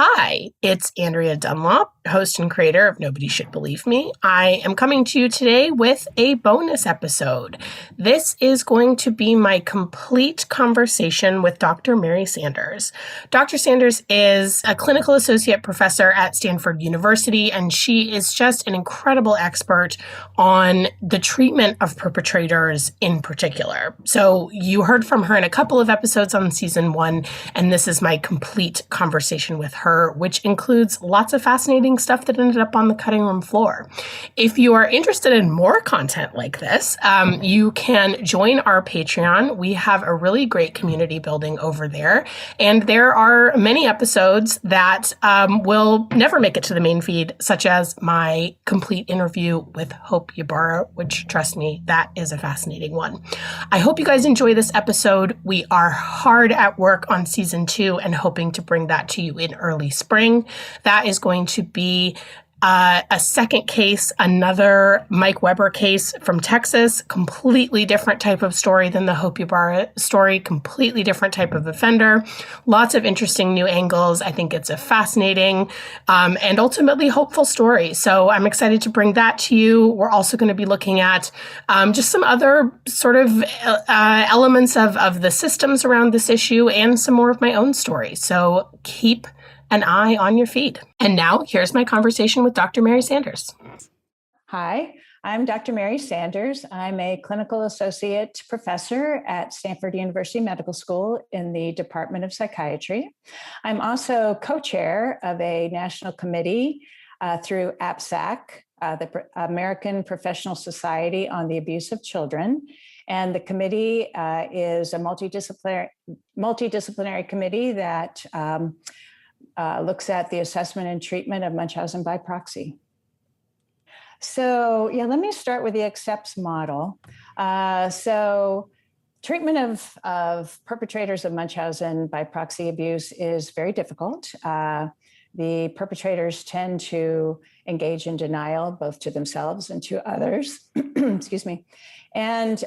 Hi, it's Andrea Dunlop, host and creator of Nobody Should Believe Me. I am coming to you today with a bonus episode. This is going to be my complete conversation with Dr. Mary Sanders. Dr. Sanders is a clinical associate professor at Stanford University, and she is just an incredible expert on the treatment of perpetrators in particular. So you heard from her in a couple of episodes on season 1, and this is my complete conversation with her, which includes lots of fascinating stuff that ended up on the cutting room floor. If you are interested in more content like this, you can join our Patreon. We have a really great community building over there, and there are many episodes that will never make it to the main feed, such as my complete interview with Hope Ybarra, which, trust me, that is a fascinating one. I hope you guys enjoy this episode. We are hard at work on season 2 and hoping to bring that to you in early spring. That is going to be a second case, another Mike Weber case from Texas, completely different type of story than the Hope Ybarra story, completely different type of offender, lots of interesting new angles. I think it's a fascinating and ultimately hopeful story. So I'm excited to bring that to you. We're also going to be looking at just some other sort of elements of the systems around this issue and some more of my own story. So keep an eye on your feed. And now here's my conversation with Dr. Mary Sanders. Hi, I'm Dr. Mary Sanders. I'm a clinical associate professor at Stanford University Medical School in the Department of Psychiatry. I'm also co-chair of a national committee through APSAC, the American Professional Society on the Abuse of Children. And the committee is a multidisciplinary committee that looks at the assessment and treatment of Munchausen by proxy. So let me start with the accepts model. So treatment of perpetrators of Munchausen by proxy abuse is very difficult. The perpetrators tend to engage in denial, both to themselves and to others. Excuse me. And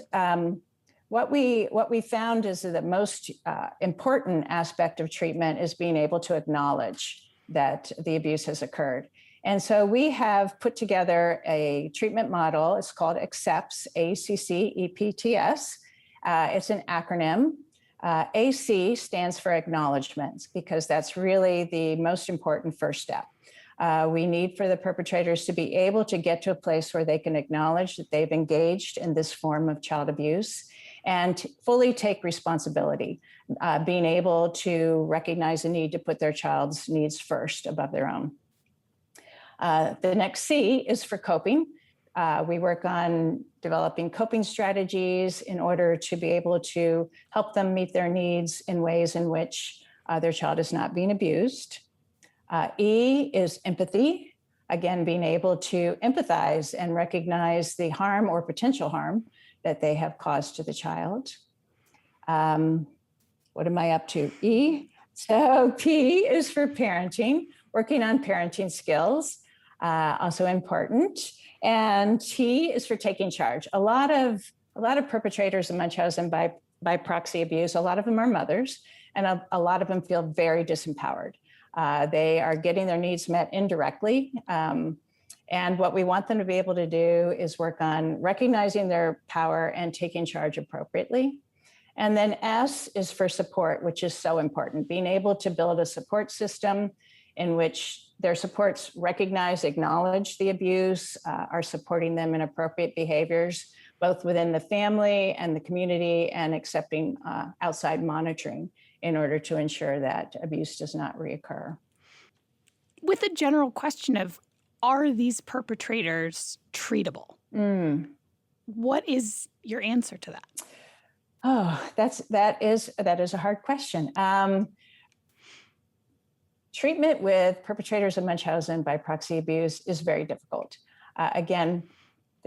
what we found is that the most important aspect of treatment is being able to acknowledge that the abuse has occurred. And so we have put together a treatment model. It's called ACCEPTS, ACCEPTS. It's an acronym. AC stands for acknowledgement, because that's really the most important first step. We need for the perpetrators to be able to get to a place where they can acknowledge that they've engaged in this form of child abuse and fully take responsibility, being able to recognize the need to put their child's needs first above their own. The next C is for coping. We work on developing coping strategies in order to be able to help them meet their needs in ways in which their child is not being abused. E is empathy. Again, being able to empathize and recognize the harm or potential harm that they have caused to the child. What am I up to? E. So P is for parenting, working on parenting skills, also important. And T is for taking charge. A lot of perpetrators of Munchausen by proxy abuse, a lot of them are mothers, and a lot of them feel very disempowered. They are getting their needs met indirectly. And what we want them to be able to do is work on recognizing their power and taking charge appropriately. And then S is for support, which is so important, being able to build a support system in which their supports recognize, acknowledge the abuse, are supporting them in appropriate behaviors, both within the family and the community, and accepting outside monitoring in order to ensure that abuse does not reoccur. With a general question of, are these perpetrators treatable? What is your answer to that? Oh, that is a hard question. Treatment with perpetrators of Munchausen by proxy abuse is very difficult. Again,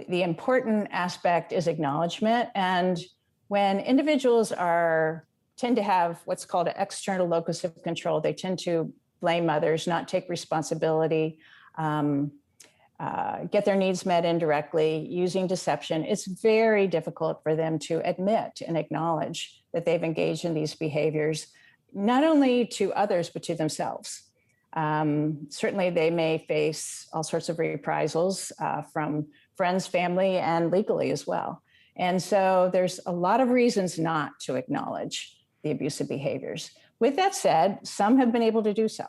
the important aspect is acknowledgement. And when individuals tend to have what's called an external locus of control, they tend to blame others, not take responsibility, get their needs met indirectly, using deception. It's very difficult for them to admit and acknowledge that they've engaged in these behaviors, not only to others, but to themselves. Certainly, they may face all sorts of reprisals from friends, family, and legally as well. And so there's a lot of reasons not to acknowledge the abusive behaviors. With that said, some have been able to do so.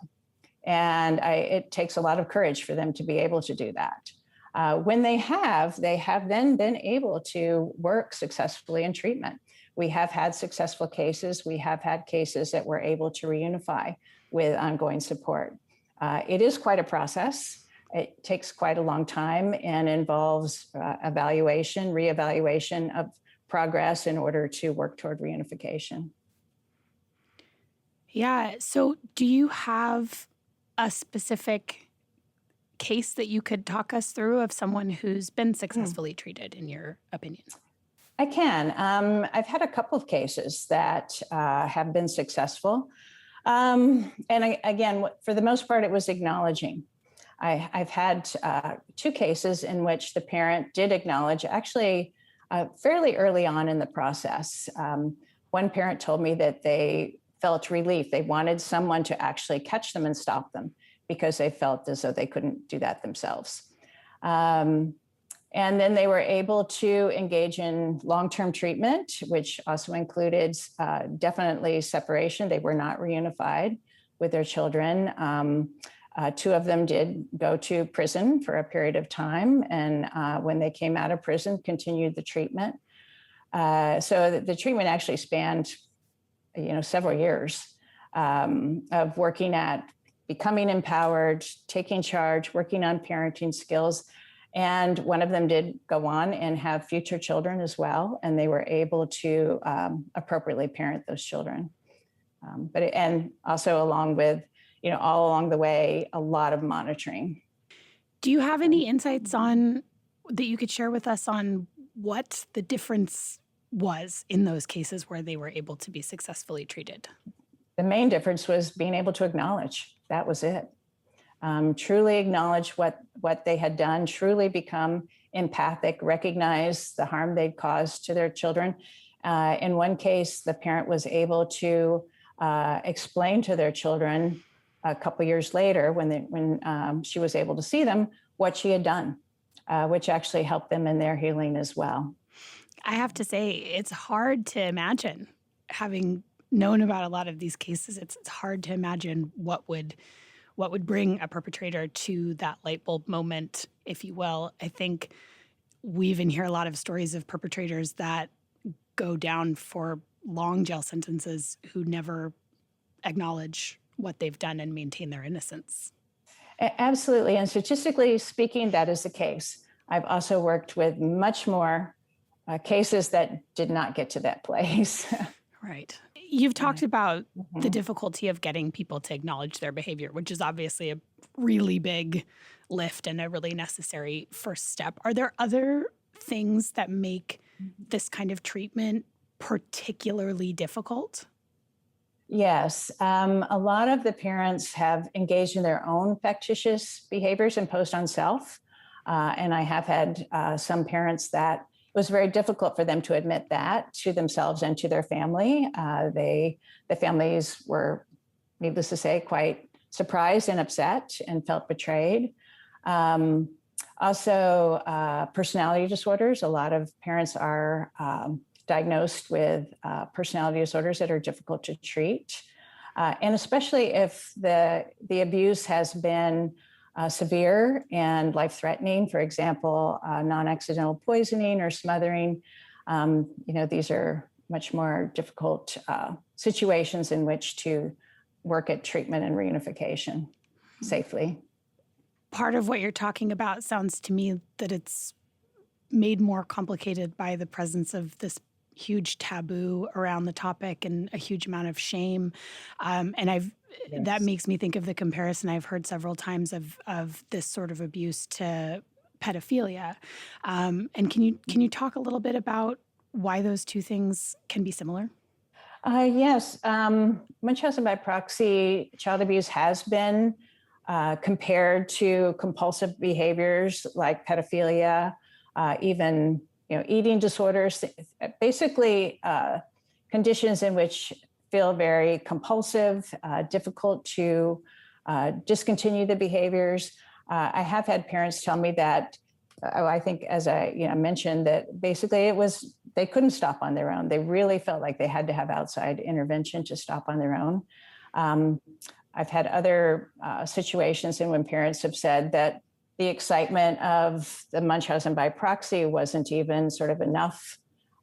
And it takes a lot of courage for them to be able to do that. When they have then been able to work successfully in treatment. We have had successful cases. We have had cases that we're able to reunify with ongoing support. It is quite a process. It takes quite a long time and involves evaluation, reevaluation of progress in order to work toward reunification. Yeah. So do you have a specific case that you could talk us through of someone who's been successfully treated, in your opinion? I can. I've had a couple of cases that have been successful. Again, for the most part, it was acknowledging. I've had 2 cases in which the parent did acknowledge, actually fairly early on in the process. One parent told me that they felt relief. They wanted someone to actually catch them and stop them because they felt as though they couldn't do that themselves. And then they were able to engage in long-term treatment, which also included definitely separation. They were not reunified with their children. 2 of them did go to prison for a period of time, and when they came out of prison, continued the treatment. So the treatment actually spanned, several years of working at becoming empowered, taking charge, working on parenting skills. And one of them did go on and have future children as well, and they were able to appropriately parent those children. And also along with, all along the way, a lot of monitoring. Do you have any insights on that you could share with us on what the difference was in those cases where they were able to be successfully treated? The main difference was being able to acknowledge. That was it. Truly acknowledge what they had done, truly become empathic, recognize the harm they'd caused to their children. In one case, the parent was able to explain to their children a couple years later, when she was able to see them, what she had done, which actually helped them in their healing as well. I have to say, it's hard to imagine, having known about a lot of these cases, it's hard to imagine what would bring a perpetrator to that light bulb moment, if you will. I think we even hear a lot of stories of perpetrators that go down for long jail sentences who never acknowledge what they've done and maintain their innocence. Absolutely. And statistically speaking, that is the case. I've also worked with much more cases that did not get to that place. Right. You've talked about the difficulty of getting people to acknowledge their behavior, which is obviously a really big lift and a really necessary first step. Are there other things that make this kind of treatment particularly difficult? Yes. A lot of the parents have engaged in their own factitious behaviors imposed on self. And I have had some parents that it was very difficult for them to admit that to themselves and to their family. The families were, needless to say, quite surprised and upset and felt betrayed. Also, personality disorders. A lot of parents are diagnosed with personality disorders that are difficult to treat. And especially if the abuse has been severe and life-threatening, for example, non-accidental poisoning or smothering. These are much more difficult situations in which to work at treatment and reunification safely. Part of what you're talking about sounds to me that it's made more complicated by the presence of this huge taboo around the topic and a huge amount of shame. That makes me think of the comparison I've heard several times of this sort of abuse to pedophilia. And can you talk a little bit about why those two things can be similar? Yes. Munchausen by proxy child abuse has been compared to compulsive behaviors like pedophilia, even eating disorders, basically conditions in which feel very compulsive, difficult to discontinue the behaviors. I have had parents tell me that, I think, as I mentioned, that basically they couldn't stop on their own. They really felt like they had to have outside intervention to stop on their own. I've had other situations in when parents have said that the excitement of the Munchausen by proxy wasn't even sort of enough.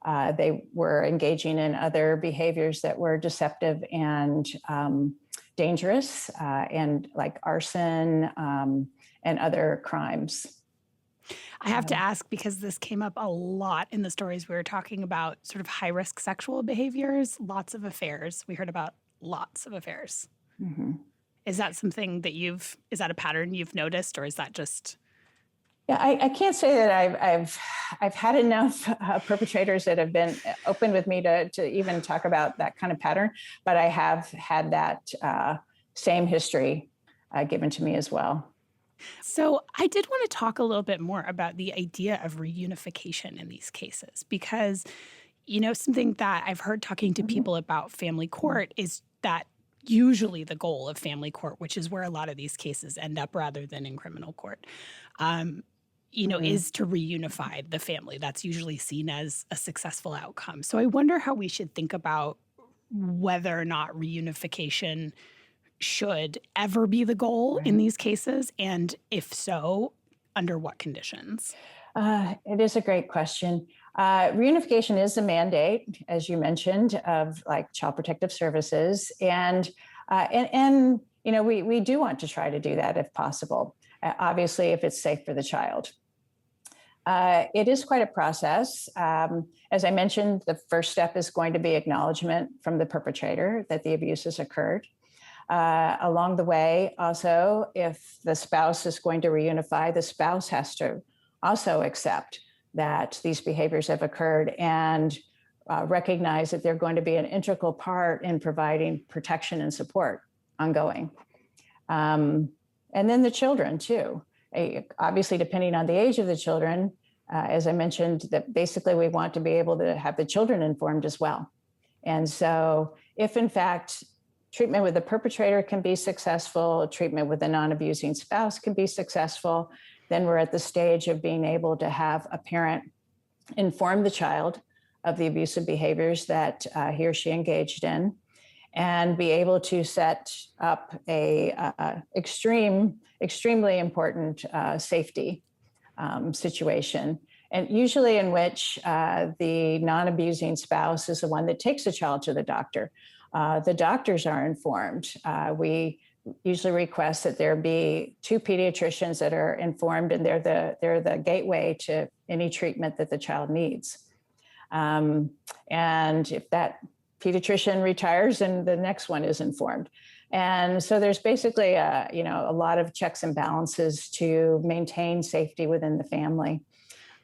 They were engaging in other behaviors that were deceptive and dangerous, and like arson and other crimes. I have to ask, because this came up a lot in the stories we were talking about, sort of high-risk sexual behaviors, lots of affairs. We heard about lots of affairs. Mm-hmm. Is that something that is that a pattern you've noticed, or is that just? Yeah, I can't say that I've had enough perpetrators that have been open with me to even talk about that kind of pattern, but I have had that same history given to me as well. So I did want to talk a little bit more about the idea of reunification in these cases, because, something that I've heard talking to people about family court is that usually the goal of family court, which is where a lot of these cases end up rather than in criminal court, is to reunify the family. That's usually seen as a successful outcome. So I wonder how we should think about whether or not reunification should ever be the goal in these cases, and if so, under what conditions? It is a great question. Reunification is a mandate, as you mentioned, of like Child Protective Services, and we do want to try to do that if possible. Obviously, if it's safe for the child. It is quite a process. As I mentioned, the first step is going to be acknowledgement from the perpetrator that the abuse has occurred. Along the way, also, if the spouse is going to reunify, the spouse has to also accept that these behaviors have occurred and recognize that they're going to be an integral part in providing protection and support ongoing. And then the children, too. Obviously, depending on the age of the children, as I mentioned, that basically we want to be able to have the children informed as well. And so if, in fact, treatment with the perpetrator can be successful, treatment with a non-abusing spouse can be successful, then we're at the stage of being able to have a parent inform the child of the abusive behaviors that he or she engaged in, and be able to set up a extremely important safety situation. And usually in which the non-abusing spouse is the one that takes the child to the doctor. The doctors are informed. We usually request that there be 2 pediatricians that are informed, and they're the gateway to any treatment that the child needs. And if that pediatrician retires, and the next one is informed. And so there's basically a lot of checks and balances to maintain safety within the family.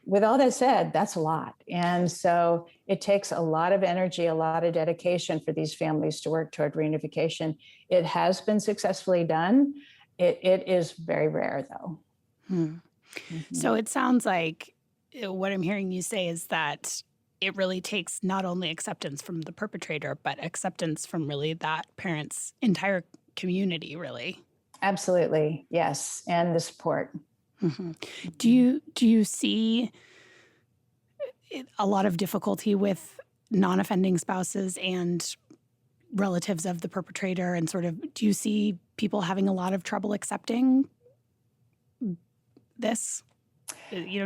With all that said, that's a lot. And so it takes a lot of energy, a lot of dedication for these families to work toward reunification. It has been successfully done. It is very rare, though. So it sounds like what I'm hearing you say is that it really takes not only acceptance from the perpetrator, but acceptance from really that parent's entire community, really. Absolutely, yes, and the support. Do you see a lot of difficulty with non-offending spouses and relatives of the perpetrator, and sort of, do you see people having a lot of trouble accepting this,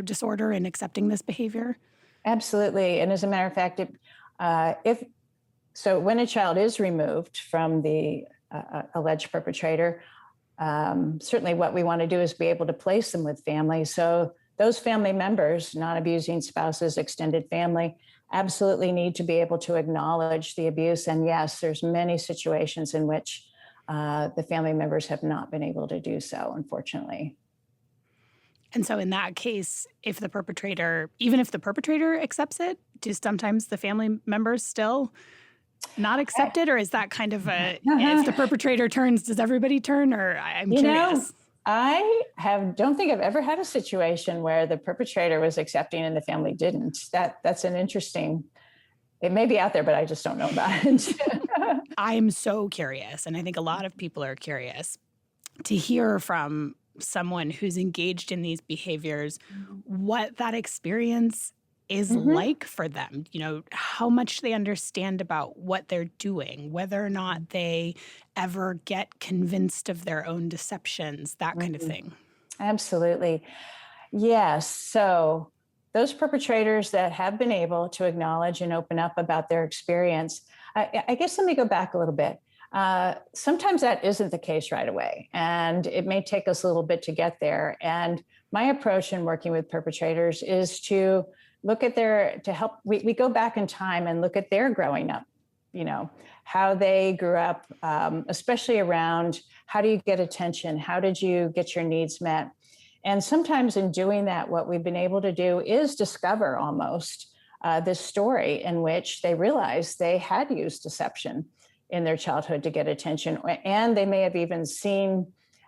disorder and accepting this behavior? Absolutely. And as a matter of fact, when a child is removed from the alleged perpetrator, certainly what we want to do is be able to place them with family. So those family members, non-abusing spouses, extended family, absolutely need to be able to acknowledge the abuse. And yes, there's many situations in which the family members have not been able to do so, unfortunately. And so in that case, even if the perpetrator accepts it, do sometimes the family members still not accept it? Or is that kind of if the perpetrator turns, does everybody turn? Or I'm curious. I don't think I've ever had a situation where the perpetrator was accepting and the family didn't. That's an interesting, it may be out there, but I just don't know about it. I'm so curious. And I think a lot of people are curious. to hear from someone who's engaged in these behaviors what that experience is like for them, how much they understand about what they're doing, whether or not they ever get convinced of their own deceptions, that kind of thing. Absolutely. Yes. So those perpetrators that have been able to acknowledge and open up about their experience, I guess let me go back a little bit. Sometimes that isn't the case right away, and it may take us a little bit to get there. And my approach in working with perpetrators is to look at we go back in time and look at their growing up, how they grew up, especially around how do you get attention? How did you get your needs met? And sometimes in doing that, what we've been able to do is discover almost this story in which they realized they had used deception in their childhood to get attention. And they may have even seen,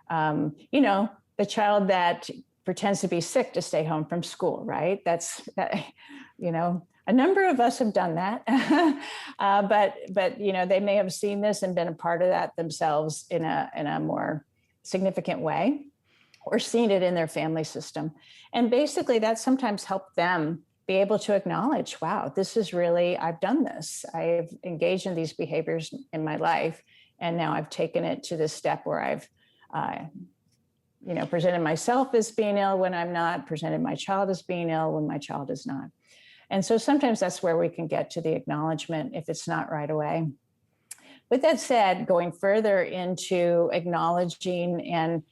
the child that pretends to be sick to stay home from school, right? A number of us have done that. but they may have seen this and been a part of that themselves in a more significant way, or seen it in their family system. And basically that sometimes helped them be able to acknowledge, wow, this is really, I've done this. I've engaged in these behaviors in my life. And now I've taken it to this step where I've, presented myself as being ill when I'm not, presented my child as being ill when my child is not. And so sometimes that's where we can get to the acknowledgement if it's not right away. With that said, going further into acknowledging and,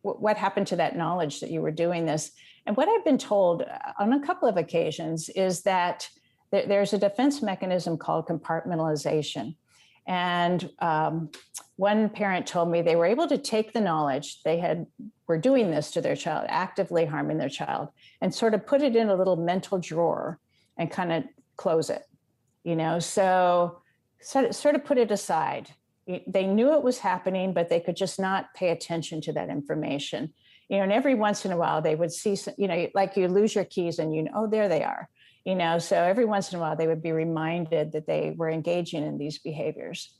what happened to that knowledge that you were doing this. And what I've been told on a couple of occasions is that there's a defense mechanism called compartmentalization. And one parent told me they were able to take the knowledge were doing this to their child, actively harming their child, and sort of put it in a little mental drawer and kind of close it, so sort of put it aside. They knew it was happening, but they could just not pay attention to that information. And every once in a while they would see, like you lose your keys and oh, there they are. So every once in a while they would be reminded that they were engaging in these behaviors.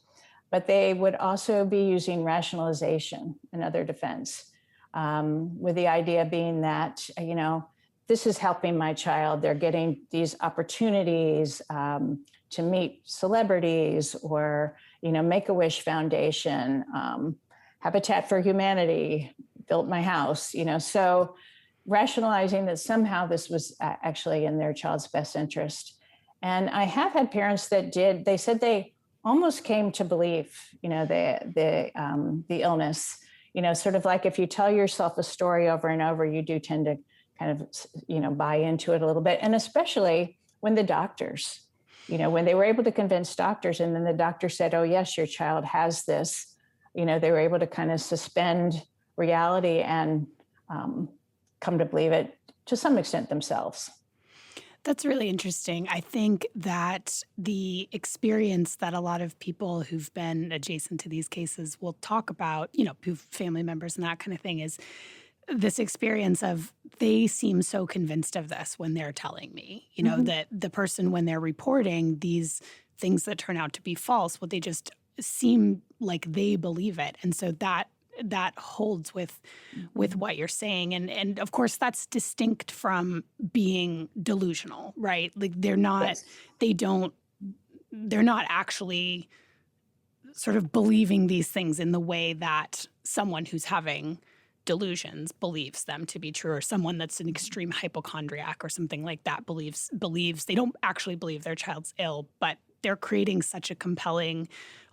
But they would also be using rationalization, another defense, with the idea being that, this is helping my child. They're getting these opportunities to meet celebrities or, Make-A-Wish Foundation, Habitat for Humanity, built my house, so rationalizing that somehow this was actually in their child's best interest. And I have had parents that they said they almost came to believe, the illness, sort of like if you tell yourself a story over and over, you do tend to kind of, buy into it a little bit. And especially when the doctors, when they were able to convince doctors and then the doctor said, oh, yes, your child has this, they were able to kind of suspend reality and come to believe it to some extent themselves. That's really interesting. I think that the experience that a lot of people who've been adjacent to these cases will talk about, family members and that kind of thing, is this experience of they seem so convinced of this when they're telling me, that the person, when they're reporting these things that turn out to be false, they just seem like they believe it. And so that holds with what you're saying. And of course, that's distinct from being delusional, right? Like they're not actually sort of believing these things in the way that someone who's having delusions believes them to be true, or someone that's an extreme hypochondriac or something like that believes they don't actually believe their child's ill, but they're creating such a compelling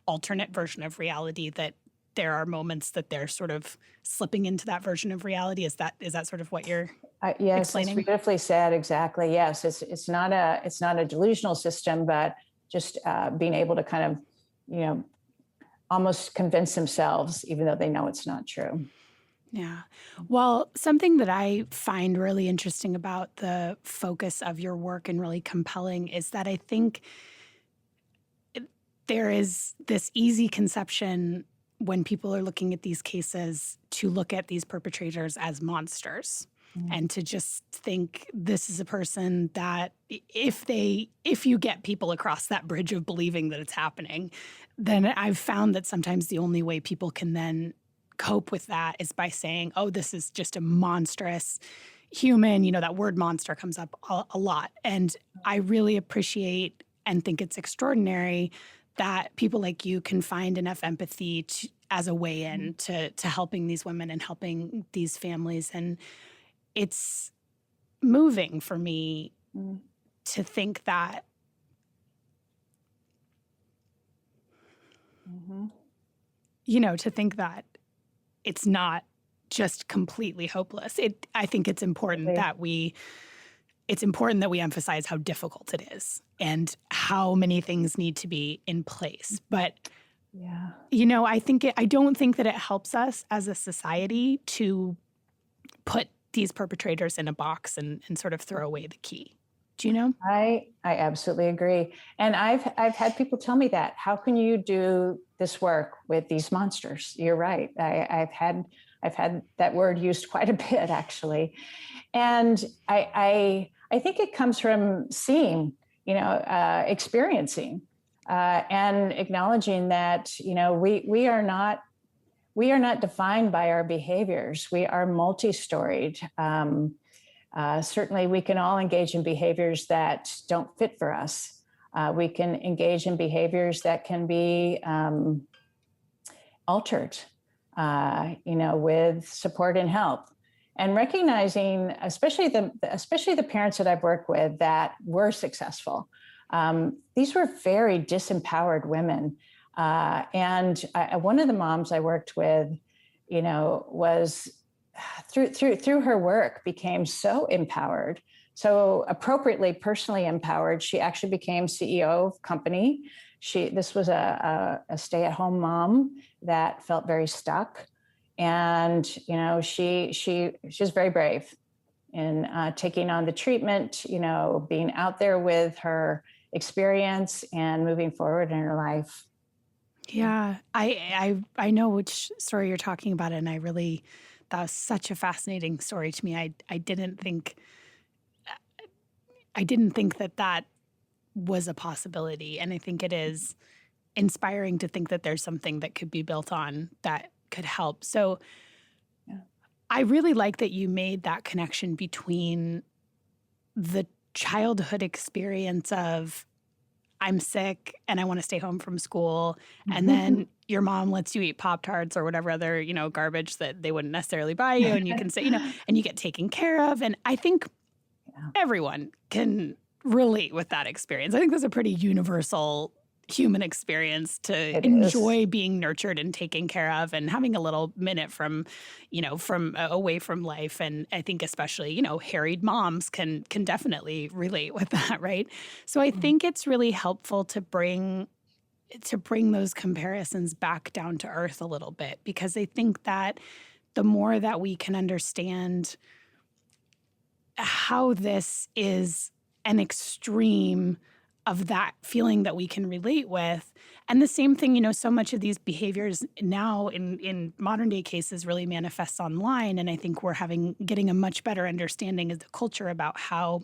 alternate version of reality that there are moments that they're sort of slipping into that version of reality. Is that sort of what you're yes, explaining? It's beautifully said. Exactly. Yes. It's not a delusional system, but just being able to kind of, almost convince themselves, even though they know it's not true. Yeah. Well, something that I find really interesting about the focus of your work and really compelling is that I think there is this easy conception when people are looking at these cases to look at these perpetrators as monsters and to just think this is a person that if you get people across that bridge of believing that it's happening, then I've found that sometimes the only way people can then cope with that is by saying, oh, this is just a monstrous human. That word monster comes up a lot. And I really appreciate and think it's extraordinary that people like you can find enough empathy as a way in to helping these women and helping these families. And it's moving for me to think that to think that it's not just completely hopeless. I think it's important that we emphasize how difficult it is and how many things need to be in place. But I don't think that it helps us as a society to put these perpetrators in a box and sort of throw away the key. Do you know? I absolutely agree. And I've had people tell me that. How can you do this work with these monsters? You're right. I've had that word used quite a bit, actually. And I think it comes from seeing, experiencing, and acknowledging that, we are not defined by our behaviors. We are multi-storied. Certainly, we can all engage in behaviors that don't fit for us. We can engage in behaviors that can be altered, with support and help. And recognizing, especially the parents that I've worked with that were successful, these were very disempowered women. And one of the moms I worked with, was through her work became so empowered, so appropriately personally empowered. She actually became CEO of company. This was a stay-at-home mom that felt very stuck. And, she's very brave in taking on the treatment, being out there with her experience and moving forward in her life. Yeah, I know which story you're talking about, and that was such a fascinating story to me. I didn't think that was a possibility, and I think it is inspiring to think that there's something that could be built on that could help. So I really like that you made that connection between the childhood experience of I'm sick and I want to stay home from school. And then your mom lets you eat Pop-Tarts or whatever other, garbage that they wouldn't necessarily buy you. And you can say, and you get taken care of. And I think everyone can relate with that experience. I think that's a pretty universal human experience to enjoy being nurtured and taken care of and having a little minute from away from life. And I think especially, harried moms can definitely relate with that, right? So I think it's really helpful to bring those comparisons back down to earth a little bit, because I think that the more that we can understand how this is an extreme of that feeling that we can relate with. And the same thing, so much of these behaviors now in modern day cases really manifests online. And I think we're getting a much better understanding of the culture about how,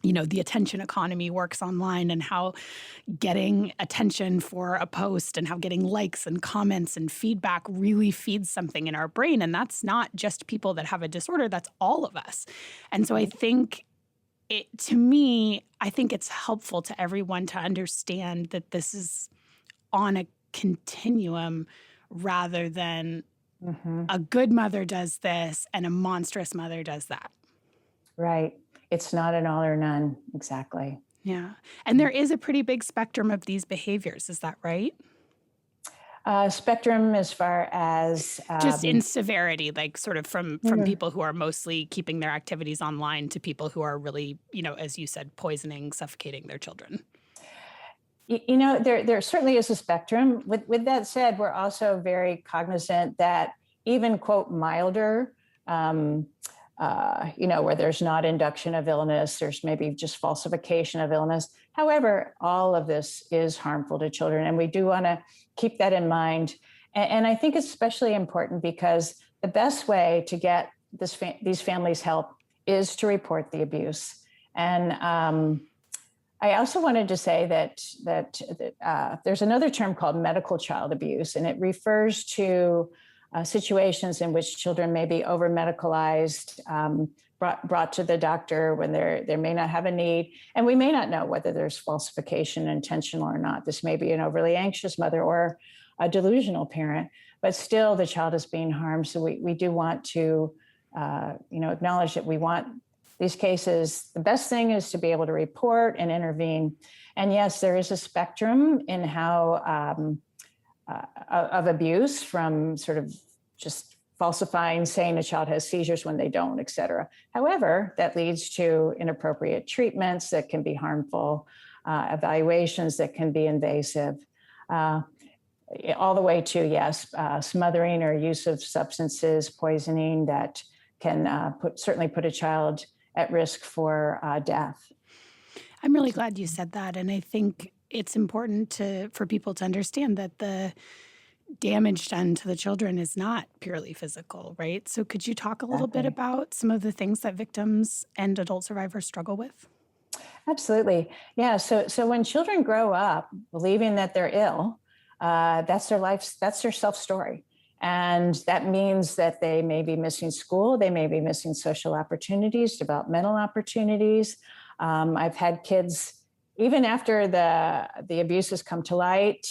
the attention economy works online, and how getting attention for a post and how getting likes and comments and feedback really feeds something in our brain. And that's not just people that have a disorder, that's all of us. And so I think I think it's helpful to everyone to understand that this is on a continuum rather than a good mother does this and a monstrous mother does that. Right. It's not an all or none. Exactly. Yeah. And there is a pretty big spectrum of these behaviors. Is that right? Spectrum as far as just in severity, like sort of from people who are mostly keeping their activities online to people who are really, as you said, poisoning, suffocating their children. There certainly is a spectrum. With that said, we're also very cognizant that even, quote, milder, where there's not induction of illness, there's maybe just falsification of illness. However, all of this is harmful to children, and we do want to keep that in mind. And I think it's especially important because the best way to get these families help is to report the abuse. And I also wanted to say that there's another term called medical child abuse, and it refers to situations in which children may be over-medicalized, brought to the doctor when they may not have a need. And we may not know whether there's falsification intentional or not. This may be an overly anxious mother or a delusional parent, but still the child is being harmed. So we do want to acknowledge that we want these cases. The best thing is to be able to report and intervene. And yes, there is a spectrum in how of abuse, from sort of just falsifying, saying a child has seizures when they don't, et cetera. However, that leads to inappropriate treatments that can be harmful, evaluations that can be invasive, all the way to, yes, smothering or use of substances, poisoning that can certainly put a child at risk for death. I'm really glad you said that. And I think it's important for people to understand that the damage done to the children is not purely physical, right? So could you talk a little bit about some of the things that victims and adult survivors struggle with? Absolutely. Yeah. So when children grow up believing that they're ill, that's their life, that's their self-story. And that means that they may be missing school, they may be missing social opportunities, developmental opportunities. I've had kids, even after the abuse has come to light,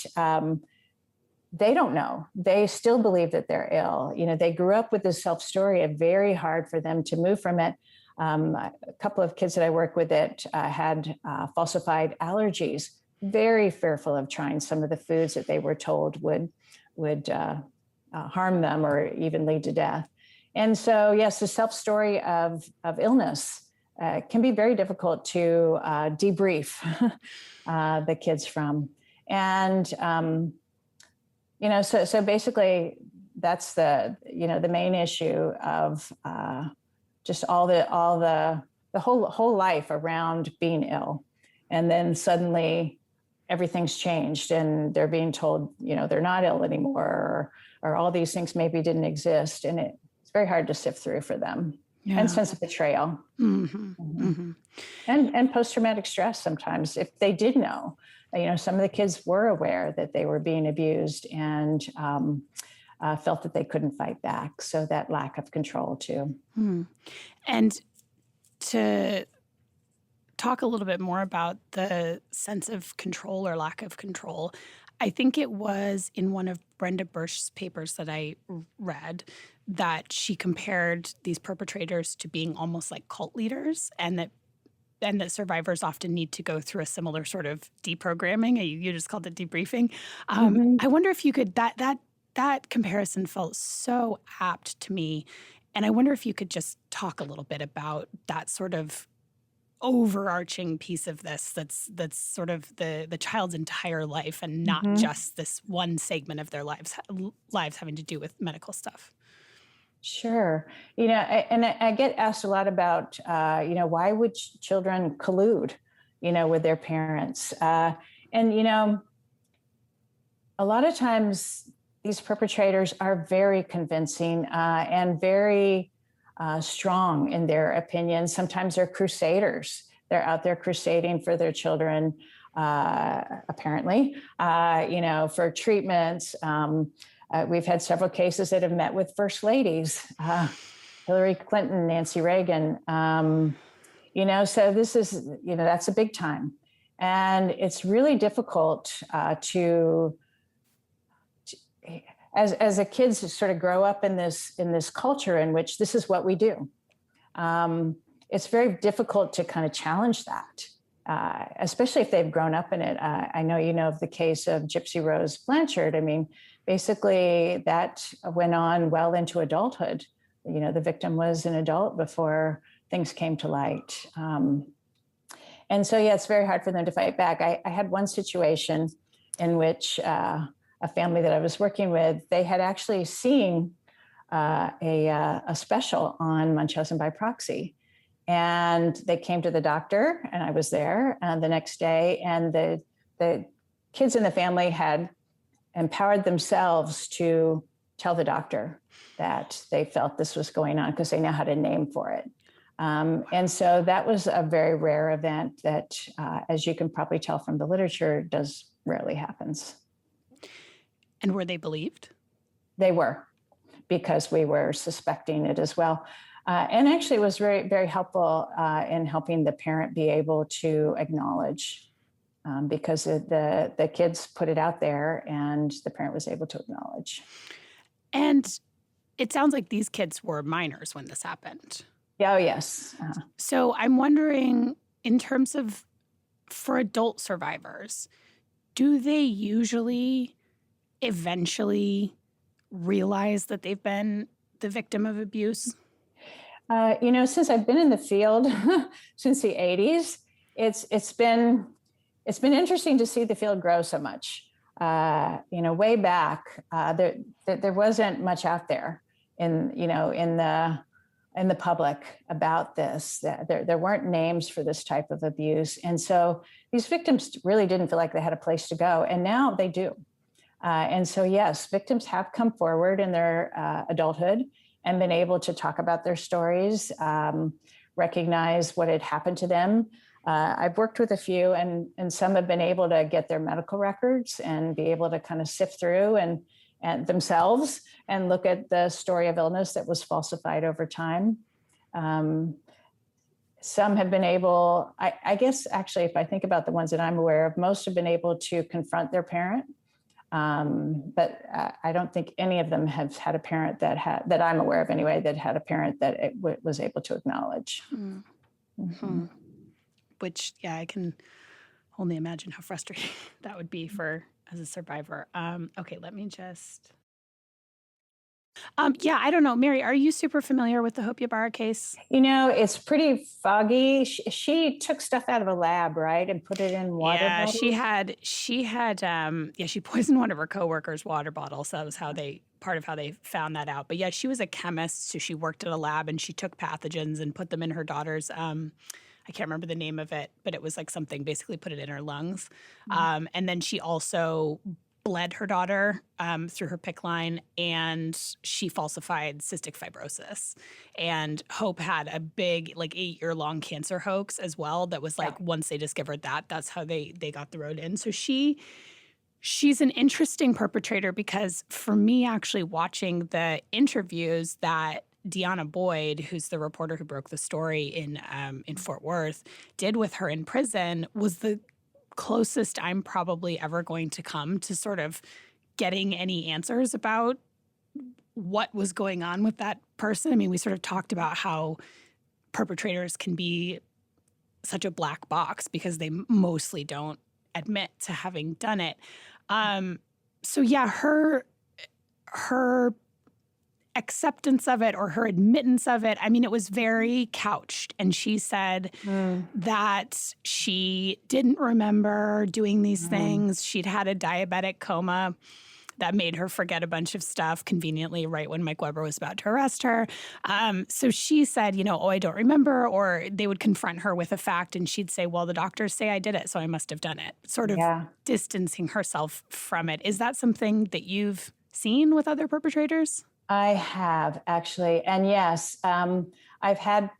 they don't know. They still believe that they're ill. They grew up with this self-story, and very hard for them to move from it. A couple of kids that I work with that had falsified allergies, very fearful of trying some of the foods that they were told would harm them or even lead to death. And so, yes, the self-story of illness can be very difficult to debrief the kids from. And, so basically that's the main issue of just all the whole life around being ill. And then suddenly everything's changed and they're being told, they're not ill anymore, or all these things maybe didn't exist. And it's very hard to sift through for them. Yeah. And sense of betrayal. Mm-hmm. Mm-hmm. And post-traumatic stress sometimes, if they did know. Some of the kids were aware that they were being abused and felt that they couldn't fight back. So that lack of control too. Mm. And to talk a little bit more about the sense of control or lack of control, I think it was in one of Brenda Bursch's papers that I read that she compared these perpetrators to being almost like cult leaders, and that survivors often need to go through a similar sort of deprogramming. You just called it debriefing. I wonder if you could, that comparison felt so apt to me. And I wonder if you could just talk a little bit about that sort of overarching piece of this that's sort of the child's entire life, and not just this one segment of their lives having to do with medical stuff. Sure. I get asked a lot about, why would children collude, with their parents? A lot of times these perpetrators are very convincing and very strong in their opinions. Sometimes they're crusaders. They're out there crusading for their children, apparently, for treatments. We've had several cases that have met with first ladies, Hillary Clinton, Nancy Reagan. So this is, that's a big time. And it's really difficult as the kids sort of grow up in this culture in which this is what we do. It's very difficult to kind of challenge that, especially if they've grown up in it. I know of the case of Gypsy Rose Blanchard. I mean, basically that went on well into adulthood. The victim was an adult before things came to light. And so, it's very hard for them to fight back. I had one situation in which a family that I was working with, they had actually seen a special on Munchausen by Proxy. And they came to the doctor, and I was there the next day, and the kids in the family had empowered themselves to tell the doctor that they felt this was going on because they now had a name for it. And so that was a very rare event that, as you can probably tell from the literature, rarely happens. And were they believed? They were. because we were suspecting it as well. And actually, it was very, very helpful in helping the parent be able to acknowledge, because the kids put it out there and the parent was able to acknowledge. And it sounds like these kids were minors when this happened. Yeah, oh, yes. So I'm wondering, in terms of for adult survivors, do they usually eventually realize that they've been the victim of abuse? Since I've been in the field since the 80s, it's been interesting to see the field grow so much. Way back, there wasn't much out there in the public about this. There weren't names for this type of abuse, and so these victims really didn't feel like they had a place to go, and now they do. And so, yes, victims have come forward in their adulthood and been able to talk about their stories, recognize what had happened to them. I've worked with a few, and some have been able to get their medical records and be able to kind of sift through and themselves and look at the story of illness that was falsified over time. Some have been able, I guess, actually, if I think about the ones that I'm aware of, most have been able to confront their parent. But I don't think any of them have had a parent that I'm aware of anyway, that had a parent that it was able to acknowledge. Mm-hmm. Which, yeah, I can only imagine how frustrating that would be as a survivor. Okay, let me just... yeah, I don't know. Mary, are you super familiar with the Hope Ybarra case? It's pretty foggy. She took stuff out of a lab, right, and put it in water bottles? She poisoned one of her coworkers' water bottles. So that was part of how they found that out. But yeah, she was a chemist, so she worked at a lab and she took pathogens and put them in her daughter's, I can't remember the name of it, but it was like something, basically put it in her lungs. Mm-hmm. And then she also bled her daughter through her PICC line, and she falsified cystic fibrosis. And Hope had a big, 8-year-long cancer hoax as well that was once they discovered that, that's how they got the road in. So she's an interesting perpetrator, because for me, actually watching the interviews that Deanna Boyd, who's the reporter who broke the story in Fort Worth, did with her in prison, was the closest I'm probably ever going to come to sort of getting any answers about what was going on with that person. I mean, we sort of talked about how perpetrators can be such a black box because they mostly don't admit to having done it. So yeah, her acceptance of it, or her admittance of it, I mean, it was very couched. And she said that she didn't remember doing these things. She'd had a diabetic coma that made her forget a bunch of stuff conveniently right when Mike Weber was about to arrest her. So she said, I don't remember, or they would confront her with a fact and she'd say, well, the doctors say I did it, so I must have done it, sort of distancing herself from it. Is that something that you've seen with other perpetrators? I have, actually. And yes, I've had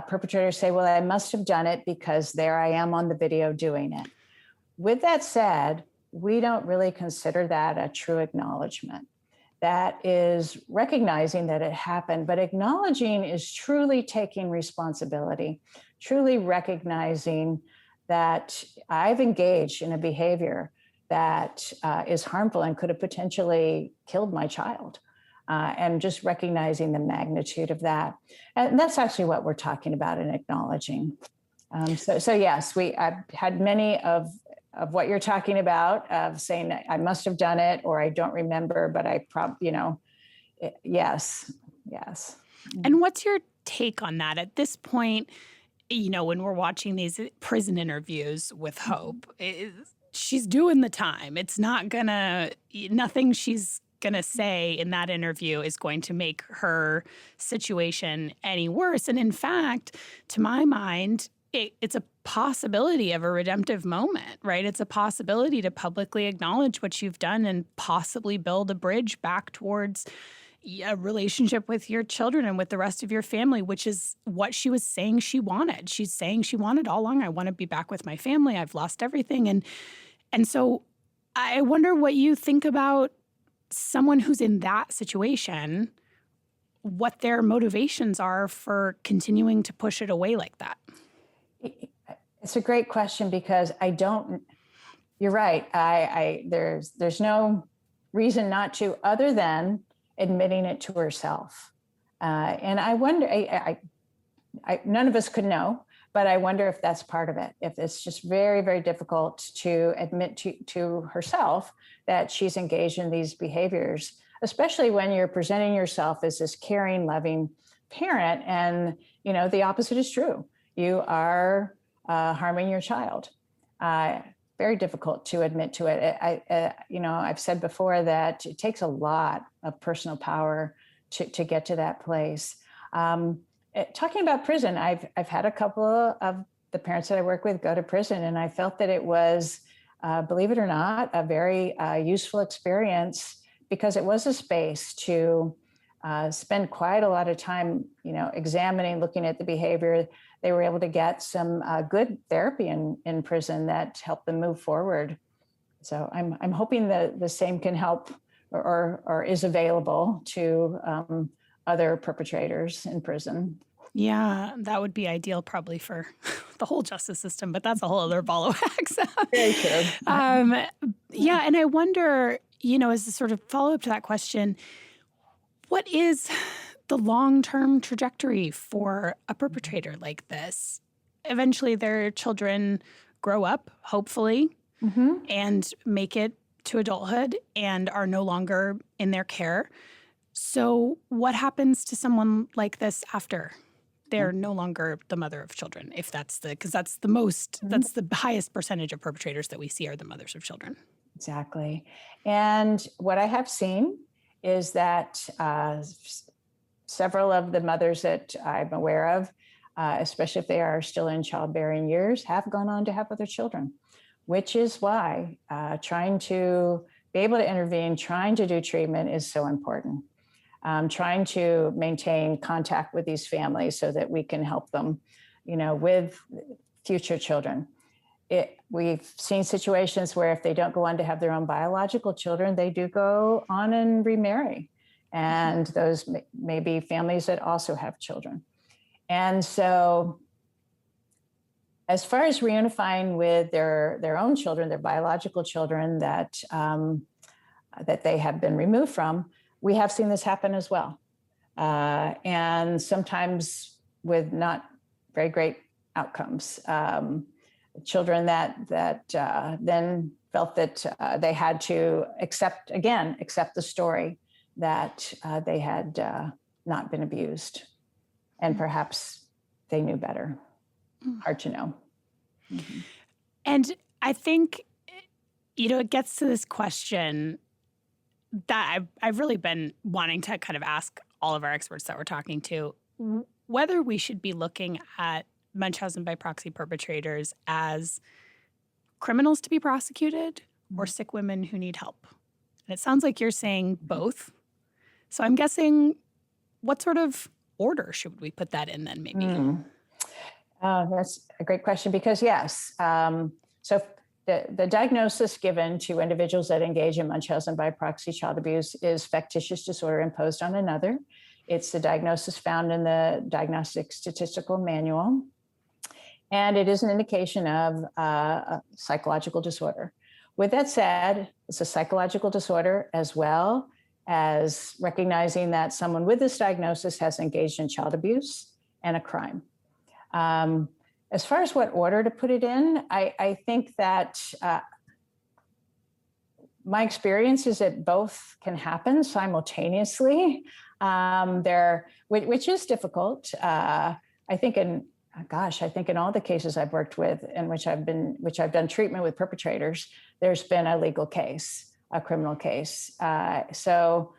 perpetrators say, well, I must have done it because there I am on the video doing it. With that said, we don't really consider that a true acknowledgement. That is recognizing that it happened, but acknowledging is truly taking responsibility, truly recognizing that I've engaged in a behavior that is harmful and could have potentially killed my child. And just recognizing the magnitude of that. And that's actually what we're talking about in acknowledging. So yes, I've had many of what you're talking about, of saying that I must have done it, or I don't remember, but I yes. And what's your take on that at this point? When we're watching these prison interviews with Hope, she's doing the time. It's nothing she's gonna say in that interview is going to make her situation any worse. And in fact, to my mind, it's a possibility of a redemptive moment, right? It's a possibility to publicly acknowledge what you've done and possibly build a bridge back towards a relationship with your children and with the rest of your family, which is what she was saying she wanted. She's saying she wanted all along, I want to be back with my family. I've lost everything. And so I wonder what you think about someone who's in that situation, what their motivations are for continuing to push it away like that. It's a great question because you're right. There's no reason not to, other than admitting it to herself. And I wonder, none of us could know, but I wonder if that's part of it. If it's just very, very difficult to admit to herself that she's engaged in these behaviors, especially when you're presenting yourself as this caring, loving parent. And, the opposite is true. You are harming your child. Very difficult to admit to it. I've said before that it takes a lot of personal power to get to that place. Talking about prison, I've had a couple of the parents that I work with go to prison, and I felt that it was, believe it or not, a very useful experience, because it was a space to spend quite a lot of time, examining, looking at the behavior. They were able to get some good therapy in prison that helped them move forward. So I'm hoping that the same can help or is available to other perpetrators in prison. Yeah, that would be ideal probably for the whole justice system, but that's a whole other ball of wax. Very true. Yeah, and I wonder, as a sort of follow-up to that question, what is the long-term trajectory for a perpetrator like this? Eventually their children grow up, hopefully, and make it to adulthood and are no longer in their care. So what happens to someone like this after they're no longer the mother of children? If that's because that's the most, that's the highest percentage of perpetrators that we see are the mothers of children. Exactly. And what I have seen is that several of the mothers that I'm aware of, especially if they are still in childbearing years, have gone on to have other children, which is why trying to be able to intervene, trying to do treatment is so important. Trying to maintain contact with these families so that we can help them, with future children. We've seen situations where if they don't go on to have their own biological children, they do go on and remarry. And those may be families that also have children. And so as far as reunifying with their own children, their biological children that they have been removed from, we have seen this happen as well. And sometimes with not very great outcomes. Children that then felt that they had to accept the story that they had not been abused. And perhaps they knew better. Hard to know. Mm-hmm. And I think, it gets to this question that I've really been wanting to kind of ask all of our experts that we're talking to, whether we should be looking at Munchausen by proxy perpetrators as criminals to be prosecuted or sick women who need help. And it sounds like you're saying both. So I'm guessing, what sort of order should we put that in then, maybe? That's a great question, because yes. So the diagnosis given to individuals that engage in Munchausen by proxy child abuse is factitious disorder imposed on another. It's the diagnosis found in the Diagnostic Statistical Manual. And it is an indication of a psychological disorder. With that said, it's a psychological disorder as well as recognizing that someone with this diagnosis has engaged in child abuse and a crime. As far as what order to put it in, I think that my experience is that both can happen simultaneously, which is difficult. I think in all the cases I've worked with in which I've done treatment with perpetrators, there's been a legal case, a criminal case. So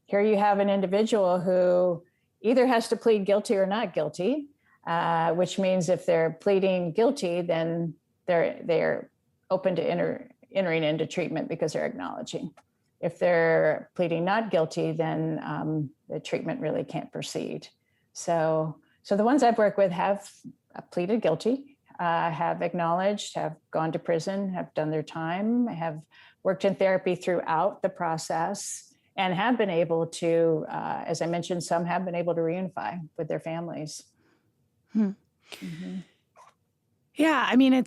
here you have an individual who either has to plead guilty or not guilty, which means if they're pleading guilty, then they're open to entering into treatment because they're acknowledging. If they're pleading not guilty, then the treatment really can't proceed. So the ones I've worked with have pleaded guilty, have acknowledged, have gone to prison, have done their time, have worked in therapy throughout the process and have been able to, as I mentioned, some have been able to reunify with their families. Mm-hmm. Yeah, I mean, I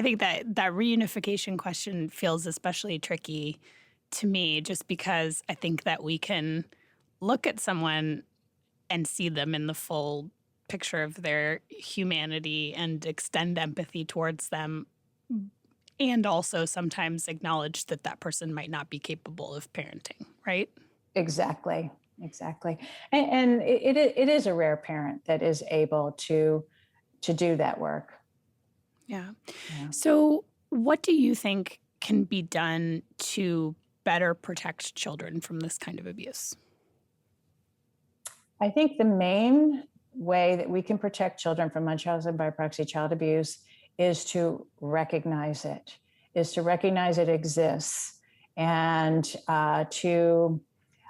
think that reunification question feels especially tricky to me, just because I think that we can look at someone and see them in the full picture of their humanity and extend empathy towards them, and also sometimes acknowledge that that person might not be capable of parenting, right? Exactly. And it is a rare parent that is able to do that work. Yeah. So what do you think can be done to better protect children from this kind of abuse? I think the main way that we can protect children from Munchausen by proxy child abuse is to recognize it, exists, and to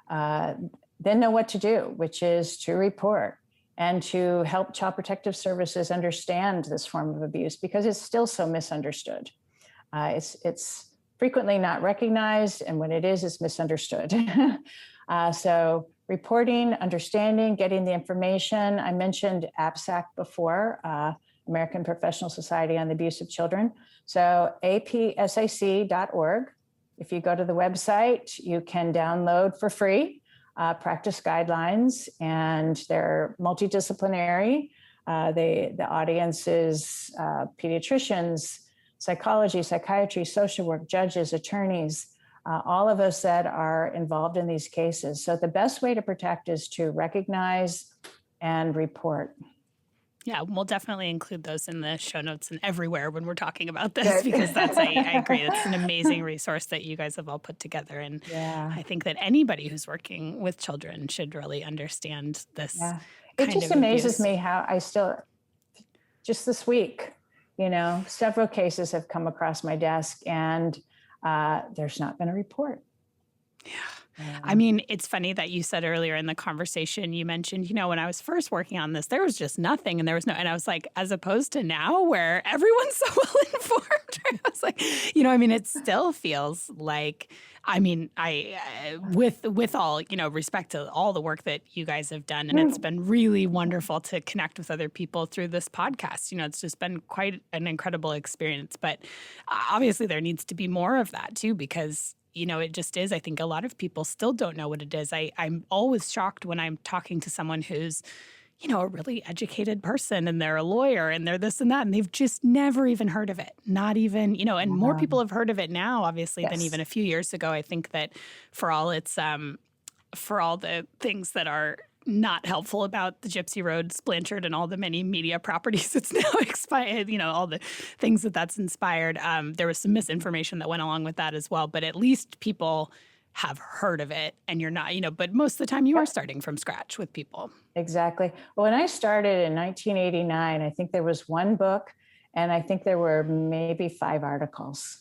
then know what to do, which is to report and to help Child Protective Services understand this form of abuse, because it's still so misunderstood. It's frequently not recognized, and when it is, it's misunderstood. So reporting, understanding, getting the information. I mentioned APSAC before, American Professional Society on the Abuse of Children. So apsac.org. If you go to the website, you can download for free practice guidelines, and they're multidisciplinary. The audience is pediatricians, psychology, psychiatry, social work, judges, attorneys, all of us that are involved in these cases. So the best way to protect is to recognize and report. Yeah, we'll definitely include those in the show notes and everywhere when we're talking about this, because I agree. It's an amazing resource that you guys have all put together. And I think that anybody who's working with children should really understand this. Yeah. It just amazes me how I still, just this week, several cases have come across my desk, and there's not been a report. Yeah. I mean, it's funny that you said earlier in the conversation, you mentioned, when I was first working on this, there was just nothing, and and I was like, as opposed to now where everyone's so well informed, I was like, it still feels like, with all, respect to all the work that you guys have done, and it's been really wonderful to connect with other people through this podcast. It's just been quite an incredible experience, but obviously there needs to be more of that too, because it just is. I think a lot of people still don't know what it is. I'm always shocked when I'm talking to someone who's, a really educated person, and they're a lawyer and they're this and that, and they've just never even heard of it. Not even, and more people have heard of it now, obviously, than even a few years ago. I think that for all the things that are not helpful about the Gypsy Road, Blanchard, and all the many media properties it's now expired, all the things that's inspired. There was some misinformation that went along with that as well, but at least people have heard of it, and you're not, but most of the time you are starting from scratch with people. Exactly. Well, when I started in 1989, I think there was one book, and I think there were maybe 5 articles.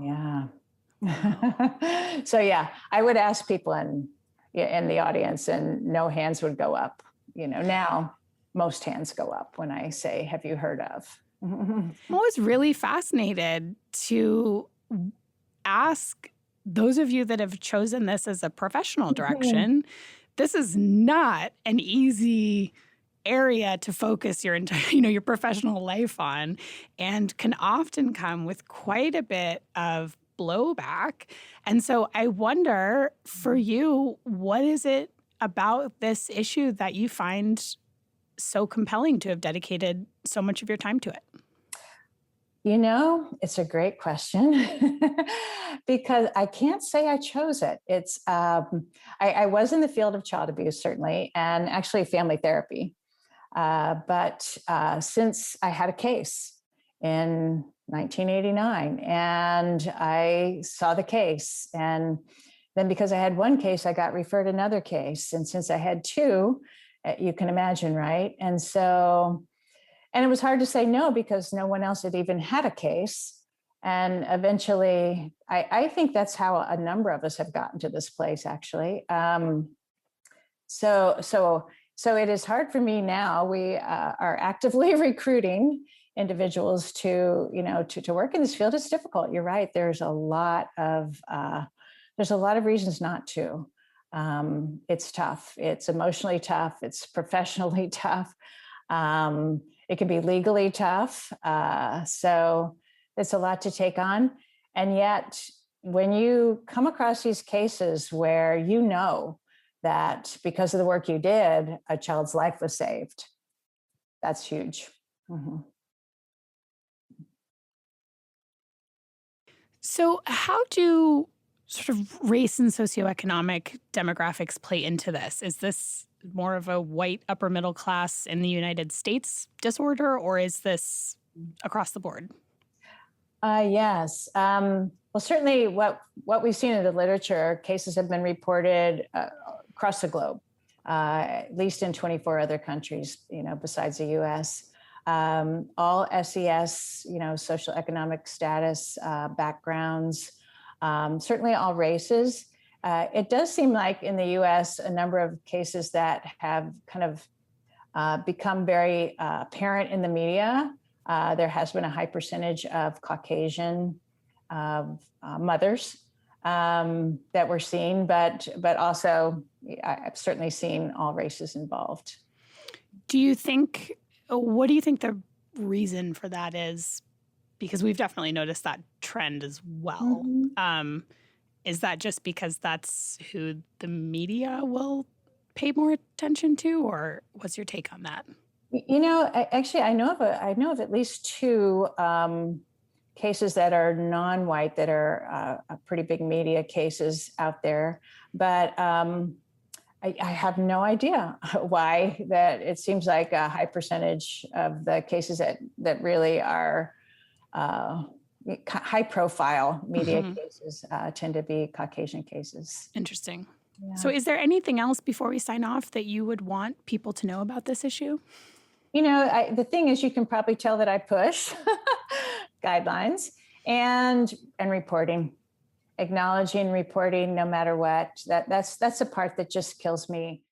Wow. Yeah. So yeah, I would ask people in the audience, and no hands would go up. Now most hands go up when I say, have you heard of? I'm always really fascinated to ask those of you that have chosen this as a professional direction. This is not an easy area to focus your entire, your professional life on, and can often come with quite a bit of blowback. And so I wonder, for you, what is it about this issue that you find so compelling to have dedicated so much of your time to it? It's a great question because I can't say I chose it. It's I was in the field of child abuse, certainly, and actually family therapy. But since I had a case in 1989, and I saw the case, and then because I had one case, I got referred another case, and since I had 2, you can imagine, right? And so, and it was hard to say no because no one else had even had a case. And eventually, I think that's how a number of us have gotten to this place, actually. So it is hard for me now. We are actively recruiting individuals to, to work in this field. It's difficult. You're right. There's a lot of reasons not to. It's tough. It's emotionally tough. It's professionally tough. It can be legally tough. So it's a lot to take on. And yet, when you come across these cases where you know that because of the work you did, a child's life was saved, that's huge. Mm-hmm. So how do sort of race and socioeconomic demographics play into this? Is this more of a white upper middle class in the United States disorder, or is this across the board? Yes. Well, certainly what we've seen in the literature, cases have been reported across the globe, at least in 24 other countries, besides the US. All SES, social economic status, backgrounds, certainly all races. It does seem like in the US, a number of cases that have kind of become very apparent in the media. There has been a high percentage of Caucasian mothers that we're seeing, but also I've certainly seen all races involved. What do you think the reason for that is? Because we've definitely noticed that trend as well. Mm-hmm. Is that just because that's who the media will pay more attention to, or what's your take on that? Actually, I know of at least two cases that are non-white that are pretty big media cases out there, but I have no idea why that. It seems like a high percentage of the cases that really are high profile media mm-hmm. cases tend to be Caucasian cases. Interesting. Yeah. So is there anything else before we sign off that you would want people to know about this issue? The thing is, you can probably tell that I push guidelines and reporting, acknowledging, reporting, no matter what. That's the part that just kills me.